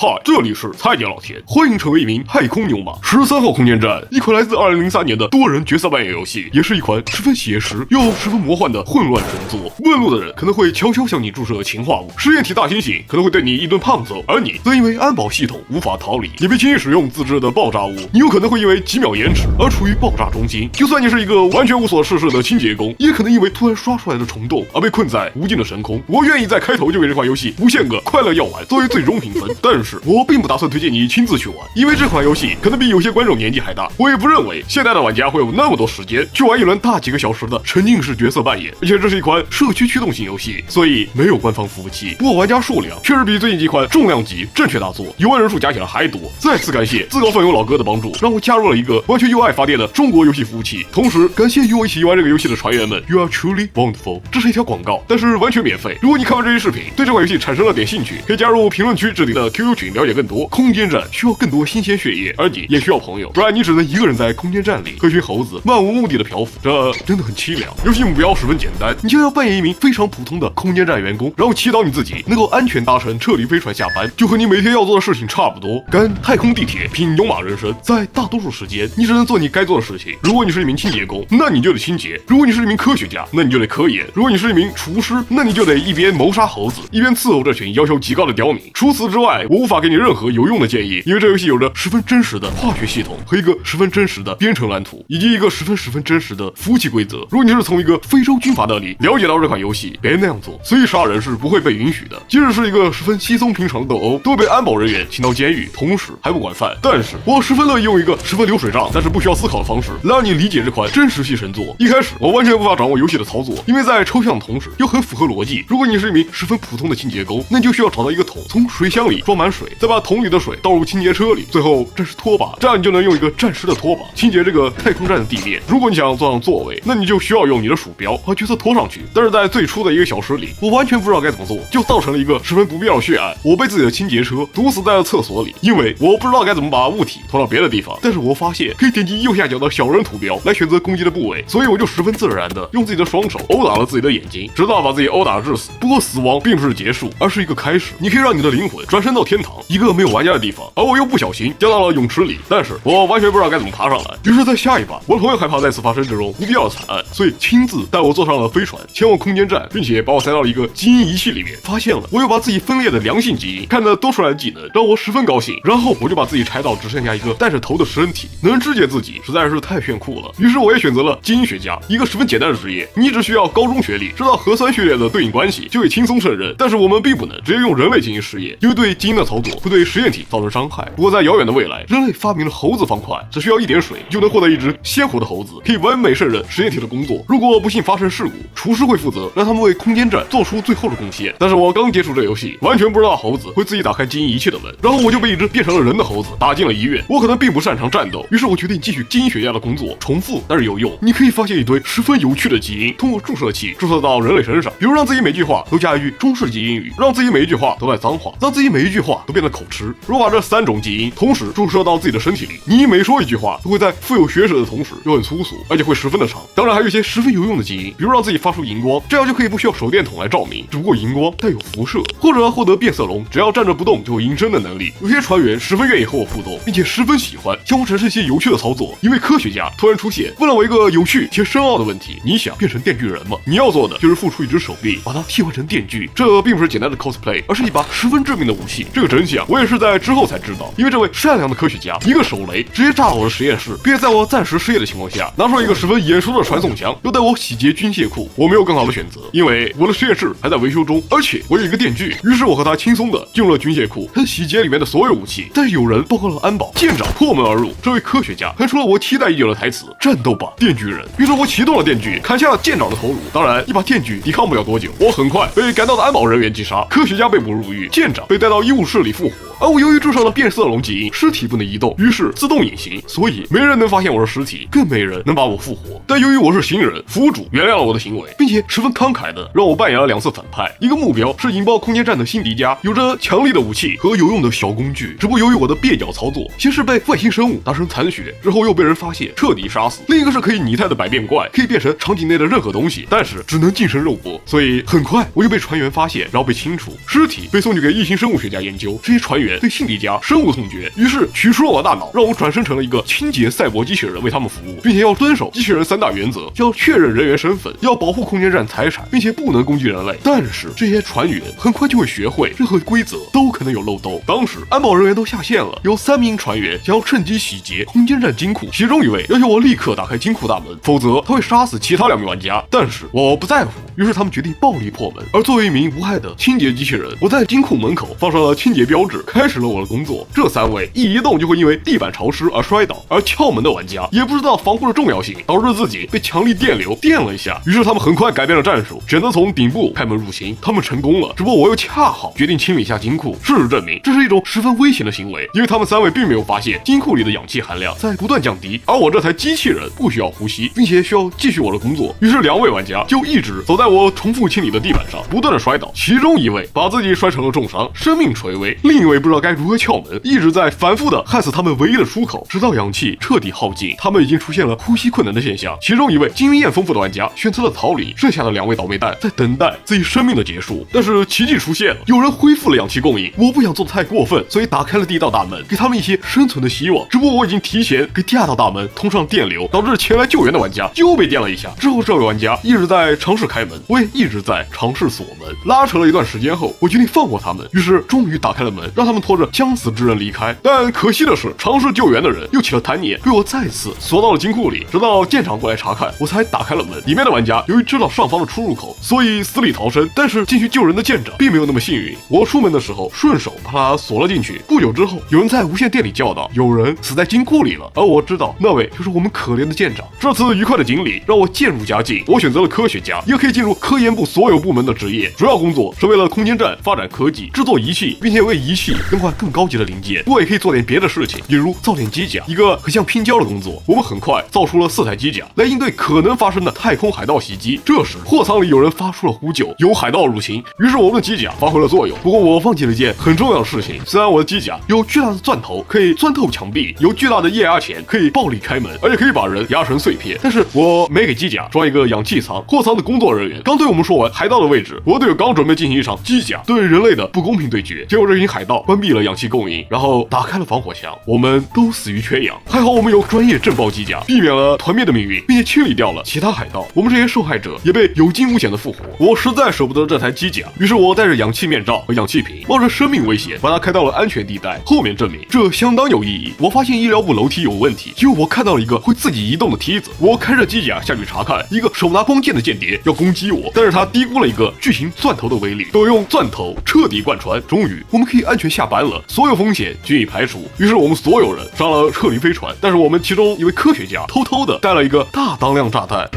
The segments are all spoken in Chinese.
嗨，这里是菜鸟老田，欢迎成为一名太空牛马。13号空间站，一款来自2003年的多人角色扮演游戏，也是一款十分写实又十分魔幻的混乱神作。问路的人可能会悄悄向你注射氰化物，实验体大猩猩可能会对你一顿胖揍，而你则因为安保系统无法逃离，你被轻易使用自制的爆炸物，你有可能会因为几秒延迟而处于爆炸中心。就算你是一个完全无所事事的清洁工，也可能因为突然刷出来的虫洞而被困在无尽的深空。我愿意在开头就给这款游戏无限个快乐药丸作为最终评分，但是我并不打算推荐你亲自去玩，因为这款游戏可能比有些观众年纪还大。我也不认为现在的玩家会有那么多时间去玩一轮大几个小时的沉浸式角色扮演，而且这是一款社区驱动型游戏，所以没有官方服务器。不过玩家数量确实比最近几款重量级正确大作游玩人数加起来还多。再次感谢自告奋勇老哥的帮助，让我加入了一个完全由爱发电的中国游戏服务器。同时感谢与我一起游玩这个游戏的船员们 ，You are truly wonderful。这是一条广告，但是完全免费。如果你看完这期视频对这款游戏产生了点兴趣，可以加入评论区置顶的 QQ 群了解更多。空间站需要更多新鲜血液，而你也需要朋友，不然你只能一个人在空间站里和一群猴子漫无目的的漂浮，这真的很凄凉。游戏目标十分简单，你就要扮演一名非常普通的空间站员工，然后祈祷你自己能够安全搭乘撤离飞船下班，就和你每天要做的事情差不多，跟太空地铁拼牛马人生。在大多数时间，你只能做你该做的事情。如果你是一名清洁工，那你就得清洁；如果你是一名科学家，那你就得科研；如果你是一名厨师，那你就得一边谋杀猴子，一边伺候这群要求极高的刁民。除此之外，我无法给你任何有用的建议，因为这游戏有着十分真实的化学系统和一个十分真实的编程蓝图，以及一个十分真实的服务器规则。如果你是从一个非洲军阀那里了解到这款游戏，别那样做，随意杀人是不会被允许的。即使是一个十分稀松平常的斗殴，都会被安保人员请到监狱，同时还不管饭。但是我十分乐意用一个十分流水账但是不需要思考的方式来让你理解这款真实系神作。一开始我完全无法掌握游戏的操作，因为在抽象的同时又很符合逻辑。如果你是一名十分普通的清洁工，那你就需要找到一个桶，从水箱里装满水，再把桶里的水倒入清洁车里，最后这是拖把，这样你就能用一个战时的拖把清洁这个太空站的地面。如果你想坐上座位，那你就需要用你的鼠标把角色拖上去。但是在最初的1个小时里，我完全不知道该怎么做，就造成了一个十分不必要的血案。我被自己的清洁车毒死在了厕所里，因为我不知道该怎么把物体拖到别的地方。但是我发现可以点击右下角的小人图标来选择攻击的部位，所以我就十分自然的用自己的双手殴打了自己的眼睛，直到把自己殴打致死。不过死亡并不是结束，而是一个开始。你可以让你的灵魂转身到天堂，一个没有玩家的地方，而我又不小心掉到了泳池里，但是我完全不知道该怎么爬上来。于是在下一把，我的朋友害怕再次发生这种不必要的惨案，所以亲自带我坐上了飞船前往空间站，并且把我塞到了一个基因仪器里面，发现了我又把自己分裂的良性基因看得多出来的技能，让我十分高兴。然后我就把自己拆到只剩下一个带着头的身体，能肢解自己实在是太炫酷了。于是我也选择了基因学家，一个十分简单的职业，你只需要高中学历，知道核酸序列的对应关系就可以轻松胜任。但是我们并不能直接用人类进行实验，因为对基因的操作会对实验体造成伤害。不过在遥远的未来，人类发明了猴子方块，只需要一点水就能获得一只鲜活的猴子，可以完美胜任实验体的工作。如果不幸发生事故，厨师会负责让他们为空间站做出最后的贡献。但是我刚接触这游戏，完全不知道猴子会自己打开基因仪器的门，然后我就被一只变成了人的猴子打进了医院。我可能并不擅长战斗，于是我决定继续基因学家的工作，重复但是有用。你可以发现一堆十分有趣的基因，通过注射器注射到人类身上，比如让自己每句话都加一句中式基因语，让自己每一句话都带脏话，让自己每一句话都变得口吃。如果把这3种基因同时注射到自己的身体里，你每说一句话都会在富有学识的同时又很粗俗，而且会十分的长。当然还有一些十分有用的基因，比如让自己发出荧光，这样就可以不需要手电筒来照明，只不过荧光带有辐射，或者获得变色龙只要站着不动就会隐身的能力。有些船员十分愿意和我互动，并且十分喜欢向我展示一些有趣的操作。一位科学家突然出现，问了我一个有趣且深奥的问题：你想变成电锯人吗？你要做的就是付出一只手臂，把它替换成电锯。这并不是简单的 cosplay， 而是一把十分致命的武器。这个真相我也是在之后才知道，因为这位善良的科学家一个手雷直接炸了我的实验室，并且在我暂时失业的情况下，拿出了一个十分眼熟的传送枪，又带我洗劫军械库。我没有更好的选择，因为我的实验室还在维修中，而且我有一个电锯。于是我和他轻松的进入了军械库，他洗劫里面的所有武器。但是有人报告了安保，舰长破门而入。这位科学家喷出了我期待已久的台词：战斗吧，电锯人。于是我启动了电锯，砍下了舰长的头颅。当然，一把电锯抵抗不了多久，我很快被赶到的安保人员击杀，科学家被捕入狱，舰长被带到医务室里复活。而我由于注射了变色龙基因，尸体不能移动，于是自动隐形，所以没人能发现我是尸体，更没人能把我复活。但由于我是新人，府主原谅了我的行为，并且十分慷慨的让我扮演了2次反派。一个目标是引爆空间站的辛迪加，有着强力的武器和有用的小工具，只不过由于我的蹩脚操作，先是被外星生物打成残血，之后又被人发现彻底杀死。另一个是可以拟态的百变怪，可以变成场景内的任何东西，但是只能近身肉搏，所以很快我就被船员发现，然后被清除，尸体被送去给异形生物学家研究。这些船员员对辛迪加深恶痛绝，于是取出了我的大脑，让我转生成了一个清洁赛博机器人为他们服务，并且要遵守机器人3大原则：要确认人员身份，要保护空间站财产，并且不能攻击人类。但是这些船员很快就会学会，任何规则都可能有漏洞。当时安保人员都下线了，有3名船员想要趁机洗劫空间站金库，其中一位要求我立刻打开金库大门，否则他会杀死其他2名玩家。但是我不在乎，于是他们决定暴力破门。而作为一名无害的清洁机器人，我在金库门口放上了清洁标志，开始了我的工作。这3位一移动就会因为地板潮湿而摔倒，而撬门的玩家也不知道防护的重要性，导致自己被强力电流电了一下。于是他们很快改变了战术，选择从顶部开门入侵。他们成功了，只不过我又恰好决定清理一下金库。事实证明，这是一种十分危险的行为，因为他们3位并没有发现金库里的氧气含量在不断降低，而我这台机器人不需要呼吸，并且需要继续我的工作。于是2位玩家就一直走在我重复清理的地板上，不断的摔倒。其中一位把自己摔成了重伤，生命垂危；另一位不知道该如何撬门，一直在反复的害死他们唯一的出口，直到氧气彻底耗尽，他们已经出现了呼吸困难的现象。其中一位经验丰富的玩家选择了逃离，剩下的2位倒霉蛋在等待自己生命的结束。但是奇迹出现了，有人恢复了氧气供应。我不想做得太过分，所以打开了第1道大门，给他们一些生存的希望。只不过我已经提前给第2道大门通上电流，导致前来救援的玩家又被电了一下。之后这位玩家一直在尝试开门，我也一直在尝试锁门。拉扯了一段时间后，我决定放过他们，于是终于打开了门，让他们拖着将死之人离开。但可惜的是，尝试救援的人又起了贪念，被我再次锁到了金库里，直到舰长过来查看，我才打开了门。里面的玩家由于知道上方的出入口，所以死里逃生。但是进去救人的舰长并没有那么幸运，我出门的时候顺手把他锁了进去。不久之后，有人在无线电里叫道：“有人死在金库里了。”而我知道那位就是我们可怜的舰长。这次愉快的经历让我渐入佳境，我选择了科学家，一个可以进入科研部所有部门的职业，主要工作是为了空间站发展科技，制作仪器，并且为仪器更换更高级的零件。我也可以做点别的事情，比如造点机甲，一个很像拼胶的工作。我们很快造出了4台机甲，来应对可能发生的太空海盗袭击。这时货舱里有人发出了呼救，有海盗入侵，于是我们的机甲发挥了作用。不过我忘记了一件很重要的事情，虽然我的机甲有巨大的钻头可以钻透墙壁，有巨大的液压钳可以暴力开门，而且可以把人压成碎片，但是我没给机甲装一个氧气舱。货舱的工作人员刚对我们说完海盗的位置，我队刚准备进行一场机甲对人类的不公平对决，结果这群海盗关闭了氧气供应，然后打开了防火墙，我们都死于缺氧。还好我们有专业震爆机甲，避免了团灭的命运，并且清理掉了其他海盗。我们这些受害者也被有惊无险的复活。我实在舍不得这台机甲，于是我带着氧气面罩和氧气瓶，冒着生命危险把它开到了安全地带。后面证明这相当有意义。我发现医疗部楼梯有问题，结果我看到了一个会自己移动的梯子。我开着机甲下去查看，一个手拿光剑的间谍要攻击我，但是他低估了一个巨型钻头的威力，都用钻头彻底贯穿。终于我们可以安全下班了，所有风险均已排除。于是我们所有人上了撤离飞船，但是我们其中一位科学家偷偷的带了一个大当量炸弹。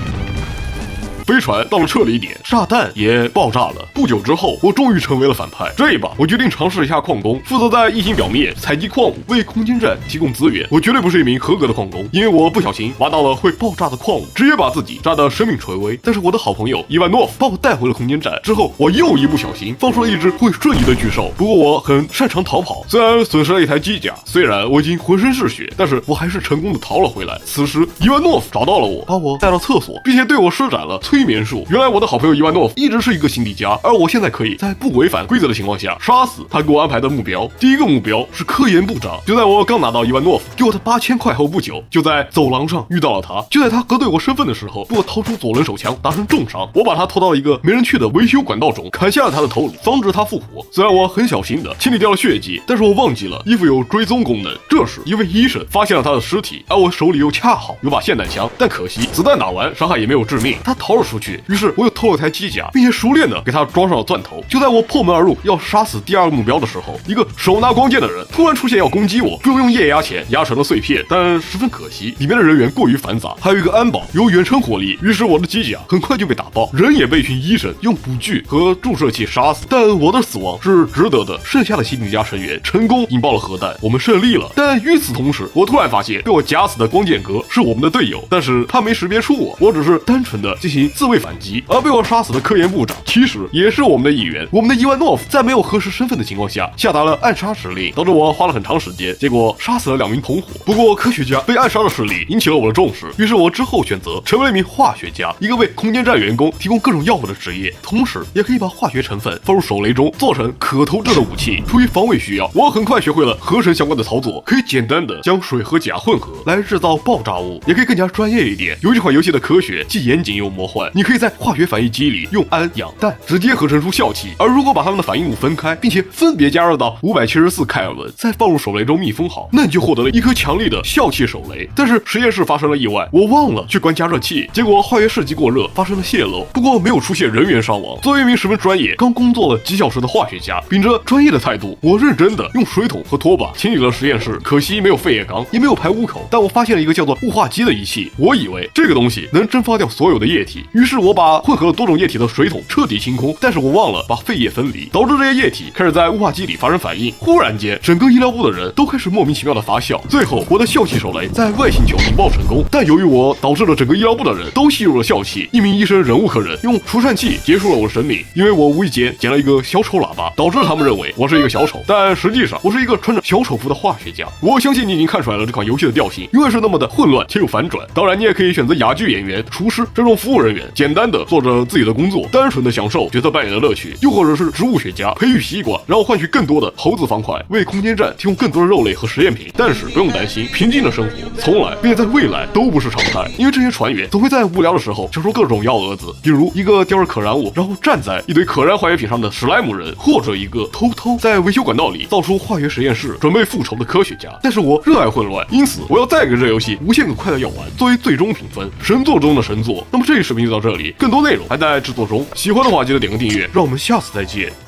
飞船到了撤离点，炸弹也爆炸了。不久之后，我终于成为了反派。这一把，我决定尝试一下矿工，负责在异星表面采集矿物，为空间站提供资源。我绝对不是一名合格的矿工，因为我不小心挖到了会爆炸的矿物，直接把自己炸得生命垂危。但是我的好朋友伊万诺夫把我带回了空间站。之后，我又一不小心放出了一只会瞬移的巨兽。不过我很擅长逃跑，虽然损失了一台机甲，虽然我已经浑身是血，但是我还是成功的逃了回来。此时，伊万诺夫找到了我，把我带到厕所，并且对我施展了催眠术。原来我的好朋友伊万诺夫一直是一个辛迪加，而我现在可以在不违反规则的情况下杀死他给我安排的目标。第一个目标是科研部长。就在我刚拿到伊万诺夫给我的8000块后不久，就在走廊上遇到了他。就在他核对我身份的时候，被我掏出左轮手枪，打成重伤。我把他拖到了一个没人去的维修管道中，砍下了他的头颅，防止他复活。虽然我很小心的清理掉了血迹，但是我忘记了衣服有追踪功能。这时，一位医生发现了他的尸体，而我手里又恰好有把霰弹枪，但可惜子弹打完，伤害也没有致命。他逃了出去，于是我又偷了台机甲，并且熟练的给他装上了钻头。就在我破门而入要杀死第二个目标的时候，一个手拿光剑的人突然出现要攻击我，被我用液压钳压成了碎片。但十分可惜，里面的人员过于繁杂，还有一个安保有远程火力，于是我的机甲很快就被打爆，人也被一群医生用补具和注射器杀死。但我的死亡是值得的，剩下的辛迪加成员成功引爆了核弹，我们胜利了。但与此同时，我突然发现被我夹死的光剑哥是我们的队友，但是他没识别出我，我只是单纯的进行自卫反击，而被我杀死的科研部长其实也是我们的一员。我们的伊万诺夫在没有核实身份的情况下下达了暗杀指令，导致我花了很长时间，结果杀死了2名同伙。不过科学家被暗杀的事例引起了我的重视，于是我之后选择成为了一名化学家，一个为空间站员工提供各种药物的职业，同时也可以把化学成分放入手雷中做成可投掷的武器。出于防卫需要，我很快学会了合成相关的操作，可以简单的将水和钾混合来制造爆炸物，也可以更加专业一点。有一款游戏的科学既严谨又魔幻，你可以在化学反应机里用氨、氧、氮直接合成出笑气，而如果把它们的反应物分开，并且分别加热到574开尔文，再放入手雷中密封好，那你就获得了一颗强力的笑气手雷。但是实验室发生了意外，我忘了去关加热器，结果化学试剂过热发生了泄漏，不过没有出现人员伤亡。作为一名十分专业、刚工作了几小时的化学家，秉着专业的态度，我认真的用水桶和拖把清理了实验室，可惜没有废液缸，也没有排污口，但我发现了一个叫做雾化机的仪器，我以为这个东西能蒸发掉所有的液体，于是我把混合了多种液体的水桶彻底清空，但是我忘了把废液分离，导致这些液体开始在雾化机里发生反应。忽然间，整个医疗部的人都开始莫名其妙的发笑，最后我的笑气手雷在外星球引爆成功，但由于我导致了整个医疗部的人都吸入了笑气，一名医生忍无可忍，用除颤器结束了我的生命，因为我无意间捡了一个小丑喇叭，导致他们认为我是一个小丑，但实际上我是一个穿着小丑服的化学家。我相信你已经看出来了这款游戏的调性，永远是那么的混乱且有反转。当然，你也可以选择哑剧演员、厨师这种服务人员，简单的做着自己的工作，单纯的享受角色扮演的乐趣；又或者是植物学家，培育西瓜，然后换取更多的猴子方块，为空间站提供更多的肉类和实验品。但是不用担心，平静的生活从来并且在未来都不是常态，因为这些船员总会在无聊的时候想出各种幺蛾子，比如一个叼着可燃物然后站在一堆可燃化学品上的史莱姆人，或者一个偷偷在维修管道里造出化学实验室准备复仇的科学家。但是我热爱混乱，因此我要再给这游戏无限个快乐药丸作为最终评分，神作中的神作。那么这一视频就到这里，更多内容还在制作中，喜欢的话记得点个订阅，让我们下次再见。